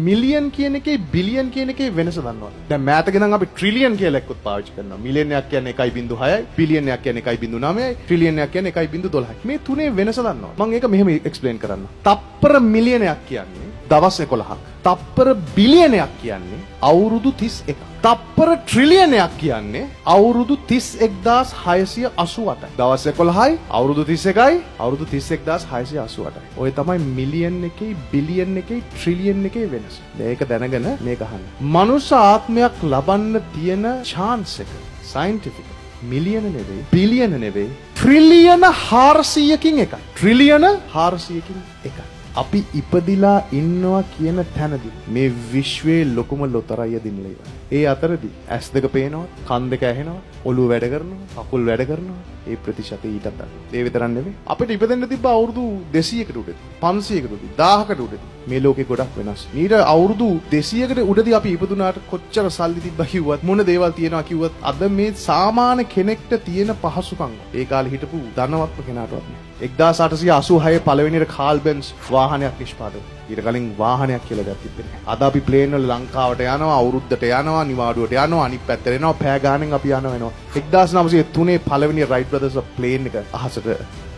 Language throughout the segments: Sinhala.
මිලියන් කියන එකේ බිලියන් කියන එකේ වෙනස දන්නවද? දැන් මෑතක නම් අපි ට්‍රිලියන් කියලා එක්කත් පාවිච්චි කරනවා. මිලියනයක් කියන්නේ 1.6යි, බිලියනයක් කියන්නේ 1.9යි, ට්‍රිලියනයක් කියන්නේ 1.12යි. මේ තුනේ වෙනස දන්නවද? මම ඒක මෙහෙම එක්ස්ප්ලেইন කරන්න. තප්පර මිලියනයක් කියන්නේ දවස් 11ක්. තප්පර බිලියනයක් කියන්නේ අවුරුදු 31ක්. තප්පර ට්‍රිලියනයක් කියන්නේ අවුරුදු 31688යි. දවස් 11යි, අවුරුදු 31යි, අවුරුදු 31688යි. ඔය තමයි මිලියන් එකේ, බිලියන් එකේ, ට්‍රිලියන් එකේ වෙනස. මේක දැනගෙන මේක අහන්න. මනුෂ්‍ය ආත්මයක් ලබන්න තියෙන chance එක scientific මිලියන නෙවෙයි, බිලියන නෙවෙයි, ට්‍රිලියන 400කින් එකයි. ට්‍රිලියන 400කින් එකයි. අපි ඉපදිලා ඉන්නවා කියන තැනදී මේ විශ්වයේ ලොකුම ලොතරැය දිනලා ඉවරයි. ඒ අතරදී ඇස් දෙක පේනවා, කන් දෙක ඇහෙනවා, ඔළුව වැඩ කරනවා, කකුල් වැඩ කරනවා. ඒ ප්‍රතිශතය ඊටත් අඩුයි. ඒ විතරක් නෙවෙයි. අපිට ඉපදෙන්න තිබ්බ අවුරුදු 200කට උඩදී, 500කට උඩදී, 1000කට උඩදී. මේ ලෝකේ ගොඩක් වෙනස්. ඊට අවුරුදු 200කට උඩදී අපි ඉපදුනාට කොච්චර සල්ලි තිබ්බා කිව්වත්, මොන දේවල් තියෙනවා කිව්වත්, අද මේ සාමාන්‍ය කෙනෙක්ට තියෙන පහසුකම් ඒ කාලේ හිටපු ධනවත්ම කෙනාටවත් නෑ. 1886 පළවෙනියට කාල් බෙන්ස් වාහනයක් නිෂ්පාදනය. ඊට කලින් වාහනයක් කියලා දෙයක් තිබෙන්නේ නැහැ. අද අපි ප්ලේන් වල ලංකාවට යනවා, අවුරුද්දට යනවා, නිවාඩුවට යනවා, අනිත් පැත්තට එනවා, පෑ ගානෙන් අපි යනවා. 1903 පළවෙනි රයිට් බ්‍රදර්ස් ප්ලේන් එක අහසට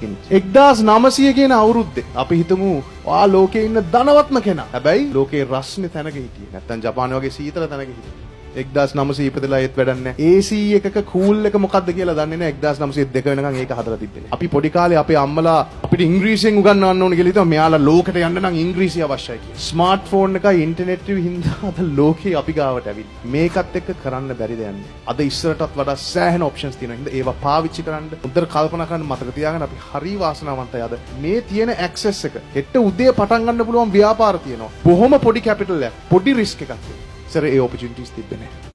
ගෙනිච්ච. 1900 කියන අවුරුද්දේ අපි හිතමු ඔයා ලෝකේ ඉන්න ධනවත්ම කෙනා. හැබැයි ලෝකේ රස්නේ තැනක හිටියේ. නැත්තම් ජපානයේ වගේ සීතල තැනක හිටියේ. 1900 ඉපදලා ඒත් වැඩක් නැහැ. AC එකක කූල් එක මොකද්ද කියලා දන්නේ නැහැ. 1902 වෙනකන් ඒක හදලා තිබ්බේ. අපි පොඩි කාලේ අපේ අම්මලා අපිට ඉංග්‍රීසියෙන් උගන්වන්න ඕන කියලා හිතුවා. මෙයාලා ලෝකෙට යන්න නම් ඉංග්‍රීසි අවශ්‍යයි කියලා. ස්මාර්ට්ෆෝන් එකයි ඉන්ටර්නෙට් එකයි හින්දා අද ලෝකේ අපි ගාවට ඇවිල්ලා. මේකත් එක්ක කරන්න බැරිද යන්නේ. අද ඉස්සරටත් වඩා සෑහෙන ඔප්ෂන්ස් තියෙනවා. හින්දා ඒවා පාවිච්චි කරන්න උදේට කල්පනා කරන්න මතක තියාගන්න අපි හරි වාසනාවන්තයි අද. මේ තියෙන ඇක්සස් එක හෙට උදේ පටන් ගන්න පුළුවන් ව්‍යාපාර තියෙනවා. බොහොම පොඩි කැපිටල් එකක්. පොඩි රිස්ක් එකක් තියෙනවා. සර් ඒ ඔපචුනිටිස් තිබෙන්නේ නැහැ.